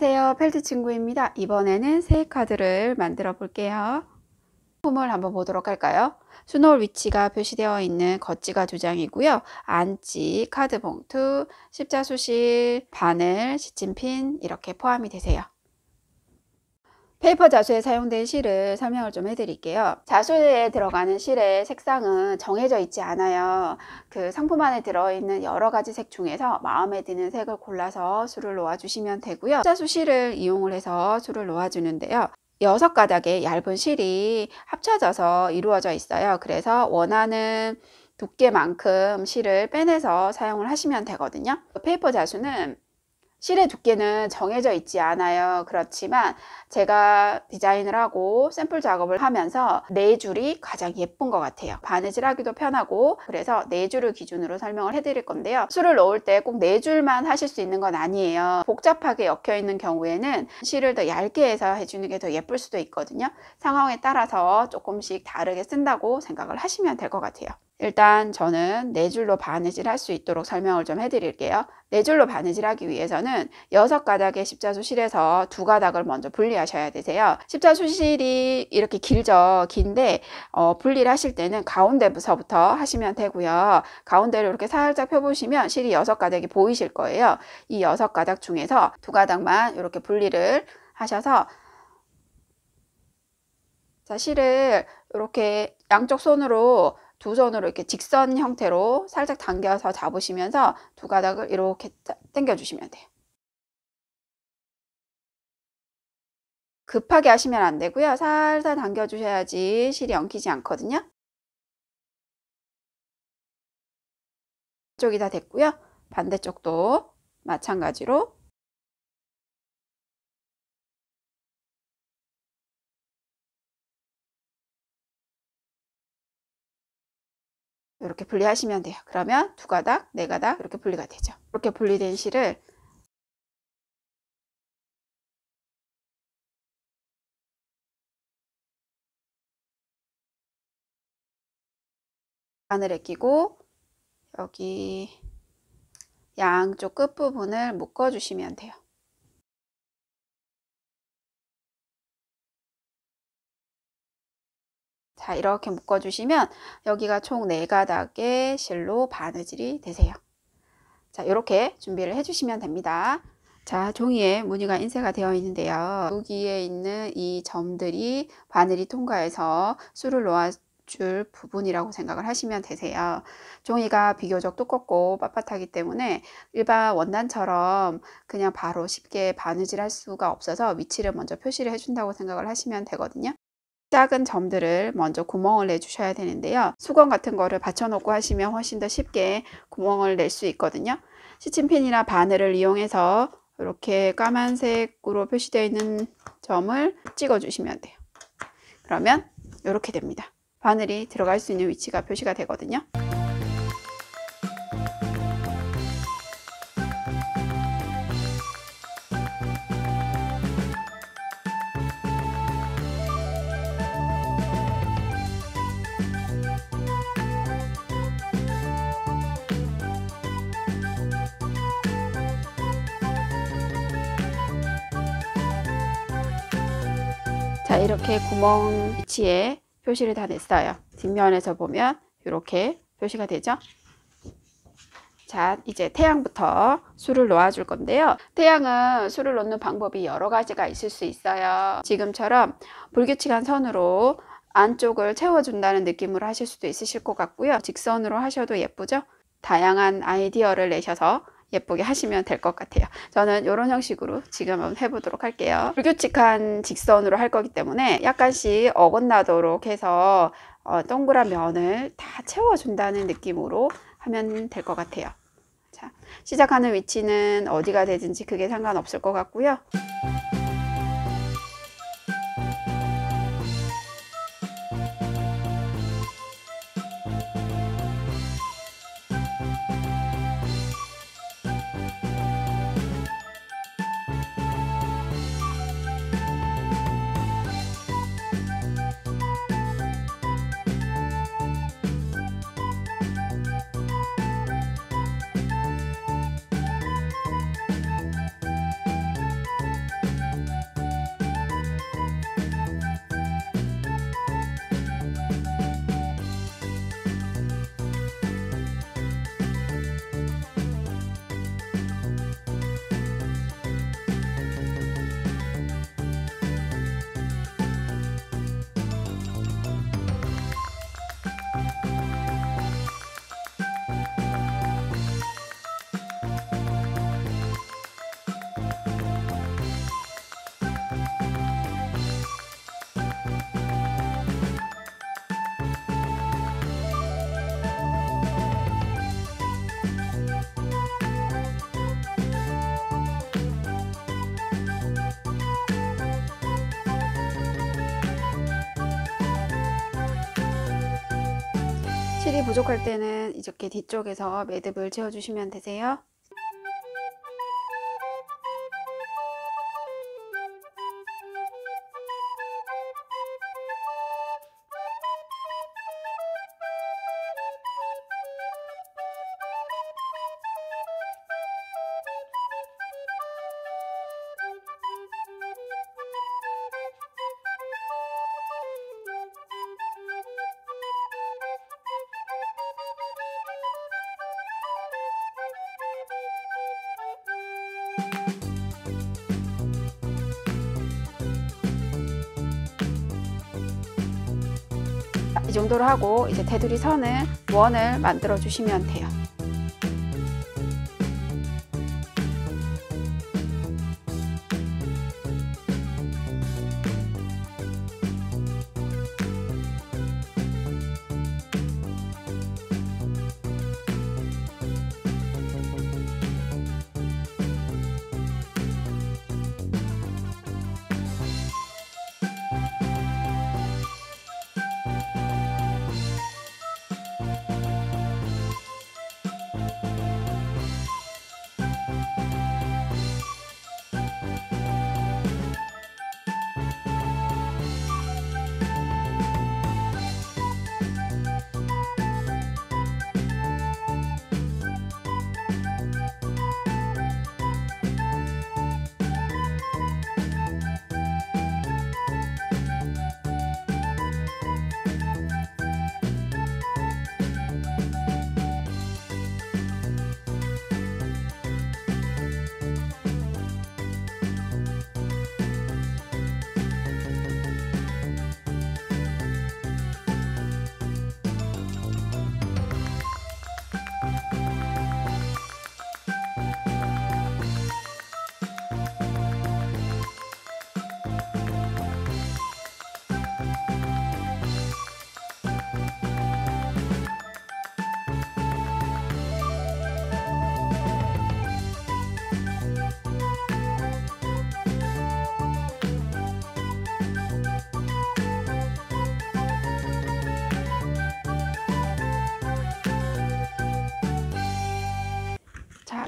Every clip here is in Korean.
안녕하세요, 펠트 친구입니다. 이번에는 새 카드를 만들어 볼게요. 품을 한번 보도록 할까요? 수놓을 위치가 표시되어 있는 겉지가 2장이고요. 안지, 카드 봉투, 십자수실, 바늘, 시침핀 이렇게 포함이 되세요. 페이퍼 자수에 사용된 실을 설명을 좀 해드릴게요. 자수에 들어가는 실의 색상은 정해져 있지 않아요. 그 상품 안에 들어있는 여러 가지 색 중에서 마음에 드는 색을 골라서 수를 놓아 주시면 되고요. 자수 실을 이용을 해서 수를 놓아 주는데요. 6가닥의 얇은 실이 합쳐져서 이루어져 있어요. 그래서 원하는 두께만큼 실을 빼내서 사용을 하시면 되거든요. 페이퍼 자수는 실의 두께는 정해져 있지 않아요. 그렇지만 제가 디자인을 하고 샘플 작업을 하면서 4줄이 가장 예쁜 것 같아요. 바느질 하기도 편하고, 그래서 4줄을 기준으로 설명을 해드릴 건데요. 수를 놓을 때 꼭 4줄만 하실 수 있는 건 아니에요. 복잡하게 엮여 있는 경우에는 실을 더 얇게 해서 해주는 게 더 예쁠 수도 있거든요. 상황에 따라서 조금씩 다르게 쓴다고 생각을 하시면 될 것 같아요. 일단 저는 4줄로 바느질 할 수 있도록 설명을 좀 해드릴게요. 4줄로 바느질 하기 위해서는 6가닥의 십자수실에서 2가닥을 먼저 분리하셔야 되세요. 십자수실이 이렇게 길죠. 긴데 분리를 하실 때는 가운데서부터 하시면 되고요. 가운데를 이렇게 살짝 펴보시면 실이 6가닥이 보이실 거예요. 이 6가닥 중에서 2가닥만 이렇게 분리를 하셔서, 자, 실을 이렇게 양쪽 손으로, 2손으로 이렇게 직선 형태로 살짝 당겨서 잡으시면서 2가닥을 이렇게 당겨 주시면 돼요. 급하게 하시면 안 되고요. 살살 당겨 주셔야지 실이 엉키지 않거든요. 이쪽이 다 됐고요. 반대쪽도 마찬가지로 이렇게 분리하시면 돼요. 그러면 2가닥, 4가닥 이렇게 분리가 되죠. 이렇게 분리된 실을 바늘에 끼고 여기 양쪽 끝부분을 묶어 주시면 돼요. 자, 이렇게 묶어 주시면 여기가 총 4가닥의 실로 바느질이 되세요. 자, 이렇게 준비를 해 주시면 됩니다. 자, 종이에 무늬가 인쇄가 되어 있는데요. 여기에 있는 이 점들이 바늘이 통과해서 수를 놓아줄 부분이라고 생각을 하시면 되세요. 종이가 비교적 두껍고 빳빳하기 때문에 일반 원단처럼 그냥 바로 쉽게 바느질 할 수가 없어서 위치를 먼저 표시를 해준다고 생각을 하시면 되거든요. 작은 점들을 먼저 구멍을 내 주셔야 되는데요. 수건 같은 거를 받쳐 놓고 하시면 훨씬 더 쉽게 구멍을 낼 수 있거든요. 시침핀이나 바늘을 이용해서 이렇게 까만색으로 표시되어 있는 점을 찍어 주시면 돼요. 그러면 이렇게 됩니다. 바늘이 들어갈 수 있는 위치가 표시가 되거든요. 자, 이렇게 구멍 위치에 표시를 다 냈어요. 뒷면에서 보면 이렇게 표시가 되죠. 자, 이제 태양부터 수를 놓아 줄 건데요. 태양은 수를 놓는 방법이 여러 가지가 있을 수 있어요. 지금처럼 불규칙한 선으로 안쪽을 채워준다는 느낌으로 하실 수도 있으실 것 같고요. 직선으로 하셔도 예쁘죠. 다양한 아이디어를 내셔서 예쁘게 하시면 될 것 같아요. 저는 이런 형식으로 지금 한번 해보도록 할게요. 불규칙한 직선으로 할 거기 때문에 약간씩 어긋나도록 해서 동그란 면을 다 채워준다는 느낌으로 하면 될 것 같아요. 자, 시작하는 위치는 어디가 되든지 그게 상관없을 것 같고요. 실이 부족할 때는 이렇게 뒤쪽에서 매듭을 지어주시면 되세요. 이 정도로 하고 이제 테두리 선을 원을 만들어 주시면 돼요.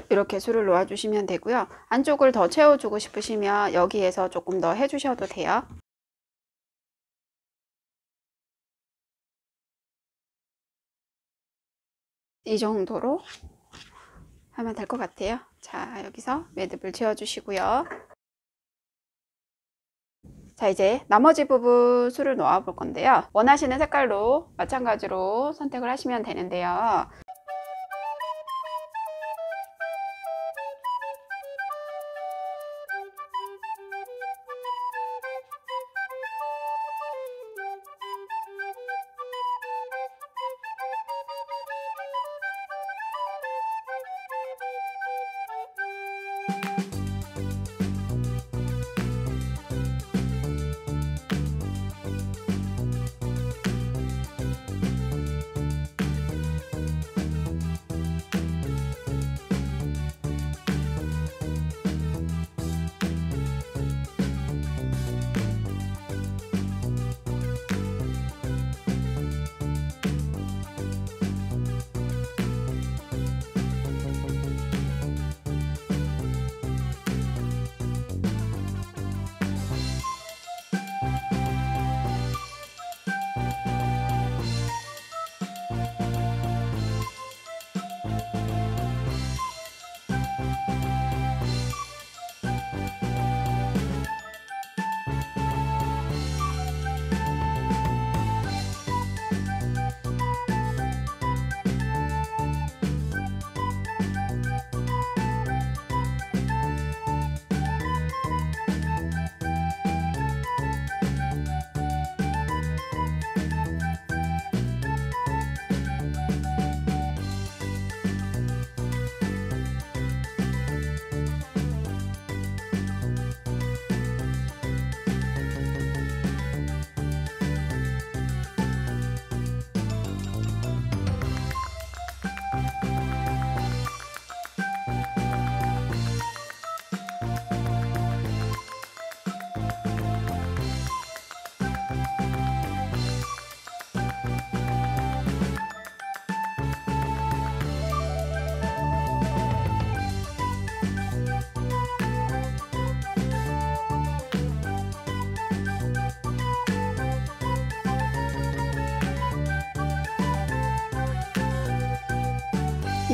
이렇게 줄을 놓아 주시면 되고요. 안쪽을 더 채워주고 싶으시면 여기에서 조금 더 해주셔도 돼요. 이 정도로 하면 될 것 같아요. 자, 여기서 매듭을 지어 주시고요. 자, 이제 나머지 부분 줄을 놓아 볼 건데요. 원하시는 색깔로 마찬가지로 선택을 하시면 되는데요.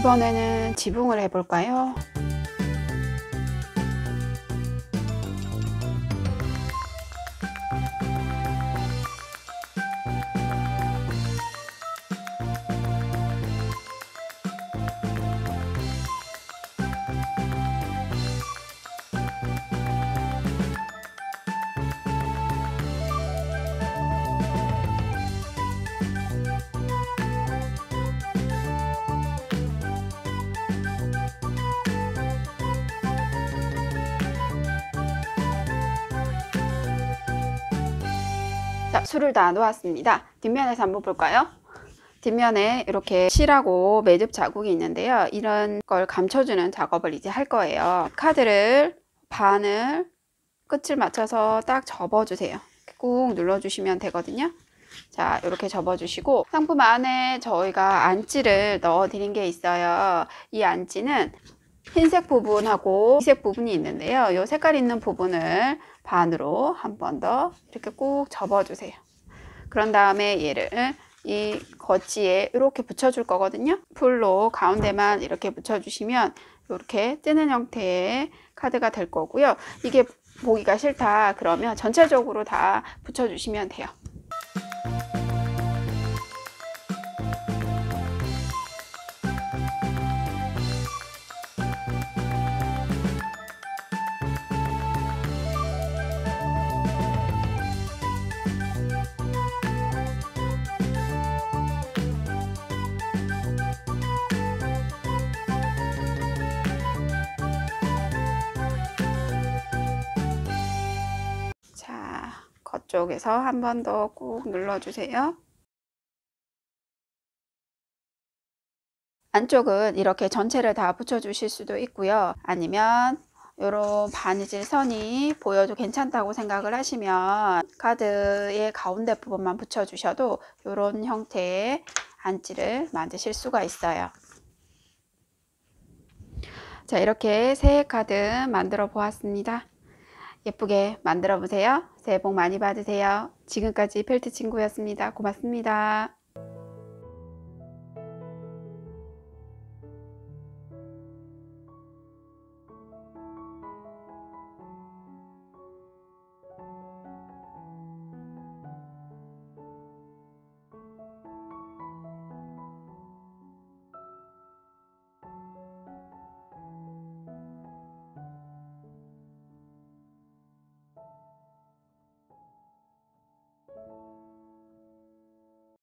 이번에는 지붕을 해볼까요? 자, 줄을 다 놓았습니다. 뒷면에서 한번 볼까요? 뒷면에 이렇게 실하고 매듭 자국이 있는데요. 이런 걸 감춰주는 작업을 이제 할 거예요. 카드를 반을 끝을 맞춰서 딱 접어주세요. 꾹 눌러주시면 되거든요. 자, 이렇게 접어주시고 상품 안에 저희가 안지를 넣어 드린 게 있어요. 이 안지는 흰색 부분하고 희색 부분이 있는데요. 이 색깔 있는 부분을 반으로 한 번 더 이렇게 꾹 접어주세요. 그런 다음에 얘를 이 거치에 이렇게 붙여줄 거거든요. 풀로 가운데만 이렇게 붙여주시면 이렇게 뜨는 형태의 카드가 될 거고요. 이게 보기가 싫다 그러면 전체적으로 다 붙여주시면 돼요. 자, 겉쪽에서 한 번 더 꾹 눌러주세요. 안쪽은 이렇게 전체를 다 붙여주실 수도 있고요. 아니면 이런 바느질 선이 보여도 괜찮다고 생각을 하시면 카드의 가운데 부분만 붙여주셔도 이런 형태의 안지를 만드실 수가 있어요. 자, 이렇게 새 카드 만들어 보았습니다. 예쁘게 만들어 보세요. 새해 복 많이 받으세요. 지금까지 펠트 친구였습니다. 고맙습니다.